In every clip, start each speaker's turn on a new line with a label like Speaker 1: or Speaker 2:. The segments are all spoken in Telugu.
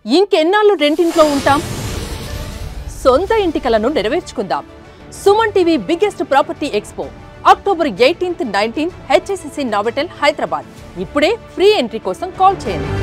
Speaker 1: ఇంకెన్నాళ్ళు రెంటింట్లో ఉంటాం? సొంత ఇంటి కలను నెరవేర్చుకుందాం. Suman TV biggest property expo October 18th, 19th HSCC Novotel Hyderabad. ఇప్పుడే ఫ్రీ ఎంట్రీ కోసం కాల్ చేయండి.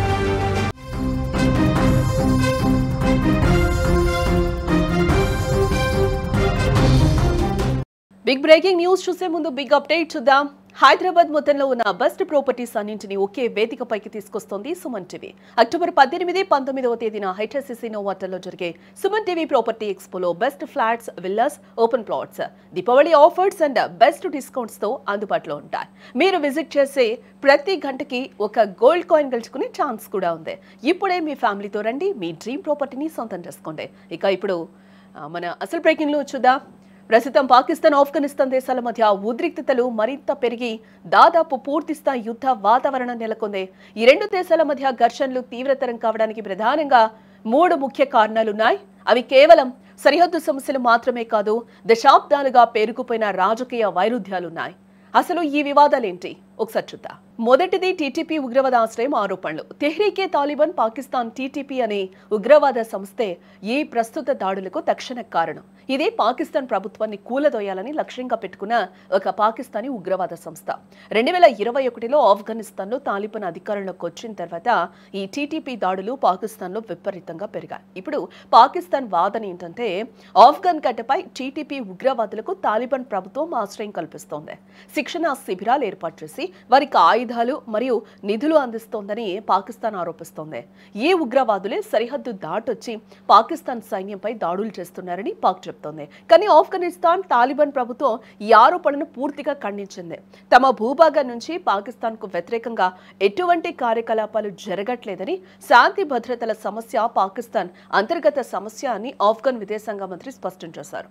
Speaker 1: బిగ్ బ్రేకింగ్ న్యూస్ చూసే ముందు బిగ్ అప్డేట్ చూద్దాం. హైదరాబాద్ మొత్తంలో ఉన్న బెస్ట్ ప్రాపర్టీస్ అన్నింటినీ ఒకే వేదికపైకి తీసుకొస్తోంది సుమన్ టీవీ. అక్టోబర్ 18, 19వ తేదీన HSCC నోవోటెల్లో జరిగే సుమన్ టీవీ ప్రాపర్టీ ఎక్స్పోలో best flats, villas, open plots, Deepavali offers and best discounts తో అందుబాటులో ఉంటాయి. మీరు విజిట్ చేసే ప్రతి గంటకి ఒక గోల్డ్ కాయిన్ గెలుచుకునే ఛాన్స్ కూడా ఉంది. ఇప్పుడే మీ ఫ్యామిలీతో రండి, మీ డ్రీమ్ ప్రాపర్టీని సొంతం చేసుకోండి. ఇక ఇప్పుడు మన అసలు బ్రేకింగ్ లో చూద్దాం. ప్రస్తుతం పాకిస్తాన్, ఆఫ్ఘనిస్తాన్ దేశాల మధ్య ఉద్రిక్తతలు మరింత పెరిగి దాదాపు పూర్తిస్థాయి యుద్ధ వాతావరణం నెలకొంది. ఈ రెండు దేశాల మధ్య ఘర్షణలు తీవ్రతరం కావడానికి ప్రధానంగా 3 ముఖ్య కారణాలున్నాయి. అవి కేవలం సరిహద్దు సమస్యలు మాత్రమే కాదు, దశాబ్దాలుగా పేరుకుపోయిన రాజకీయ వైరుధ్యాలున్నాయి. అసలు ఈ వివాదాలేంటి ఒకసారి చూద్దాం. మొదటిది టీటీపీ ఉగ్రవాద ఆశ్రయం ఆరోపణలు. తెహ్రీకే తాలిబాన్ పాకిస్తాన్ టీటీపీ అనే ఉగ్రవాద సంస్థే ఈ ప్రస్తుత దాడులకు తక్షణ కారణం. ఇది పాకిస్తాన్ ప్రభుత్వాన్ని కూలదోయాలని లక్ష్యంగా పెట్టుకున్న ఒక పాకిస్తానీ ఉగ్రవాద సంస్థ. 2021లో ఆఫ్ఘనిస్తాన్లో తాలిబాన్ అధికారంలోకి వచ్చిన తర్వాత ఈ టీటీపీ దాడులు పాకిస్తాన్లో విపరీతంగా పెరిగాయి. ఇప్పుడు పాకిస్తాన్ వాదన ఏంటంటే ఆఫ్ఘన్ గడ్డపై టీటీపీ ఉగ్రవాదులకు తాలిబాన్ ప్రభుత్వం ఆశ్రయం కల్పిస్తోంది. శిక్షణ శిబిరాలు ఏర్పాటు చేసి వారికి ఆయుధాలు మరియు నిధులు అందిస్తోందని పాకిస్తాన్ ఆరోపిస్తోంది. ఈ ఉగ్రవాదులే సరిహద్దు దాటొచ్చి పాకిస్తాన్ సైన్యంపై దాడులు చేస్తున్నారని పాక్ చెప్తోంది. కానీ ఆఫ్ఘనిస్తాన్ తాలిబాన్ ప్రభుత్వం ఈ ఆరోపణను పూర్తిగా ఖండించింది. తమ భూభాగం నుంచి పాకిస్తాన్ కు వ్యతిరేకంగా ఎటువంటి కార్యకలాపాలు జరగట్లేదని, శాంతి భద్రతల సమస్య పాకిస్తాన్ అంతర్గత సమస్య అని ఆఫ్ఘన్ విదేశాంగ మంత్రి స్పష్టం చేశారు.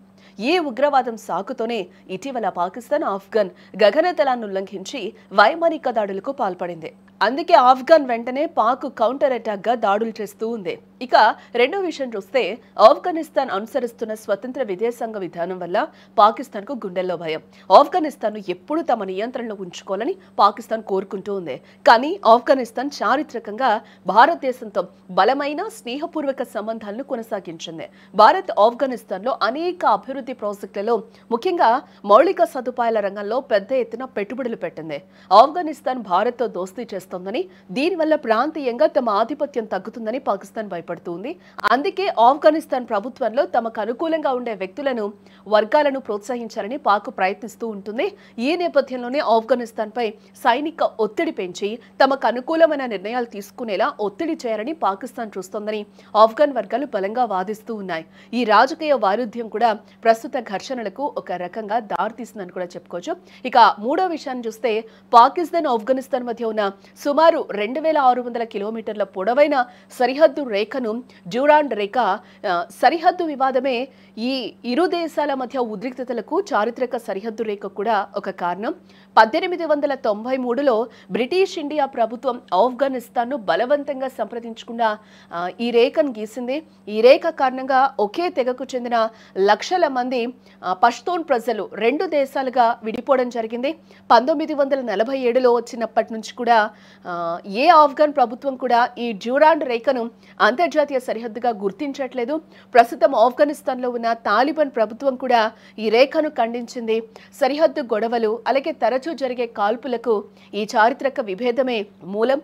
Speaker 1: ఈ ఉగ్రవాదం సాకుతోనే ఇటీవల పాకిస్తాన్ ఆఫ్ఘన్ గగనతలాన్ని ఉల్లంఘించి వైమానిక దాడులకు పాల్పడింది. అందుకే ఆఫ్ఘన్ వెంటనే పాక్ కౌంటర్ అటాక్ గా దాడులు చేస్తూ ఉంది. ఇక రెండో విషయం చూస్తే ఆఫ్ఘనిస్తాన్ అనుసరిస్తున్న స్వతంత్ర విదేశాంగ విధానం వల్ల పాకిస్తాన్ కు గుండెల్లో భయం. ఆఫ్ఘనిస్తాన్ ను ఎప్పుడు తమ నియంత్రణలో ఉంచుకోవాలని పాకిస్తాన్ కోరుకుంటూ ఉంది. కానీ ఆఫ్ఘనిస్తాన్ చారిత్రకంగా భారతదేశంతో బలమైన స్నేహపూర్వక సంబంధాలను కొనసాగించింది. భారత్ ఆఫ్ఘనిస్తాన్ లో అనేక అభివృద్ధి ప్రాజెక్టులలో, ముఖ్యంగా మౌలిక సదుపాయాల రంగంలో పెద్ద ఎత్తున పెట్టుబడులు పెట్టింది. ఆఫ్ఘనిస్తాన్ భారత్ తో దోస్తీ చేస్తోందని, దీనివల్ల ప్రాంతీయంగా తమ ఆధిపత్యం తగ్గుతుందని పాకిస్తాన్ భయపడుతుంది. అందుకే ఆఫ్ఘనిస్తాన్ ప్రభుత్వంలో తమకు అనుకూలంగా ఉండే వ్యక్తులను, వర్గాలను ప్రోత్సహించాలని పాక్ ప్రయత్నిస్తూ ఉంటుంది. ఈ నేపథ్యంలోనే ఆఫ్ఘనిస్తాన్ పై సైనిక ఒత్తిడి పెంచి తమకు అనుకూలమైన నిర్ణయాలు తీసుకునేలా ఒత్తిడి చేయాలని పాకిస్తాన్ చూస్తోందని ఆఫ్ఘన్ వర్గాలు బలంగా వాదిస్తూ ఉన్నాయి. ఈ రాజకీయ వైరుధ్యం కూడా ప్రస్తుత ఘర్షణలకు ఒక రకంగా దారితీస్తుందని కూడా చెప్పుకోవచ్చు. ఇక మూడో విషయాన్ని చూస్తే పాకిస్తాన్, ఆఫ్ఘనిస్తాన్ మధ్య ఉన్న సుమారు 2600 కిలోమీటర్ల పొడవైన సరిహద్దు రేఖను డ్యూరాండ్ రేఖ, సరిహద్దు వివాదమే ఈ ఇరు దేశాల మధ్య ఉద్రిక్తతలకు చారిత్రక సరిహద్దు రేఖ కూడా ఒక కారణం. 1893లో బ్రిటిష్ ఇండియా ప్రభుత్వం ఆఫ్ఘనిస్తాన్ను బలవంతంగా సంప్రదించకుండా ఈ రేఖను గీసింది. ఈ రేఖ కారణంగా ఒకే తెగకు చెందిన లక్షల మంది పష్తూన్ ప్రజలు 2 దేశాలుగా విడిపోవడం జరిగింది. 1947లో వచ్చినప్పటి నుంచి కూడా ఏ ఆఫ్ఘన్ ప్రభుత్వం కూడా ఈ డ్యూరాండ్ రేఖను అంతర్జాతీయ సరిహద్దుగా గుర్తించట్లేదు. ప్రస్తుతం ఆఫ్ఘనిస్తాన్లో ఉన్న తాలిబాన్ ప్రభుత్వం కూడా ఈ రేఖను ఖండించింది. సరిహద్దు గొడవలు, అలాగే తరచూ జరిగే కాల్పులకు ఈ చారిత్రక విభేదమే మూలం.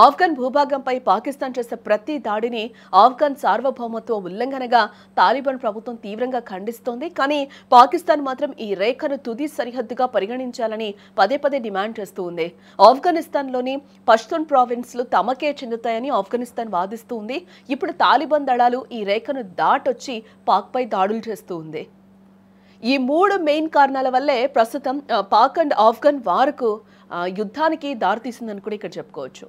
Speaker 1: ఆఫ్ఘన్ భూభాగంపై పాకిస్తాన్ చేసే ప్రతి దాడిని ఆఫ్ఘన్ సార్వభౌమత్వ ఉల్లంఘనగా తాలిబాన్ ప్రభుత్వం తీవ్రంగా ఖండిస్తోంది. కానీ పాకిస్తాన్ మాత్రం ఈ రేఖను తుది సరిహద్దుగా పరిగణించాలని పదే పదే డిమాండ్ చేస్తూ ఉంది. ఆఫ్ఘనిస్తాన్లోని పష్తూన్ ప్రావిన్స్లు తమకే చెందుతాయని ఆఫ్ఘనిస్తాన్ వాదిస్తూ ఉంది. ఇప్పుడు తాలిబాన్ దళాలు ఈ రేఖను దాటొచ్చి పాక్పై దాడులు చేస్తూ ఉంది. ఈ 3 మెయిన్ కారణాల వల్లే ప్రస్తుతం పాక్ అండ్ ఆఫ్ఘన్ వార్కు యుద్ధానికి దారితీసిందని కూడా ఇక్కడ చెప్పుకోవచ్చు.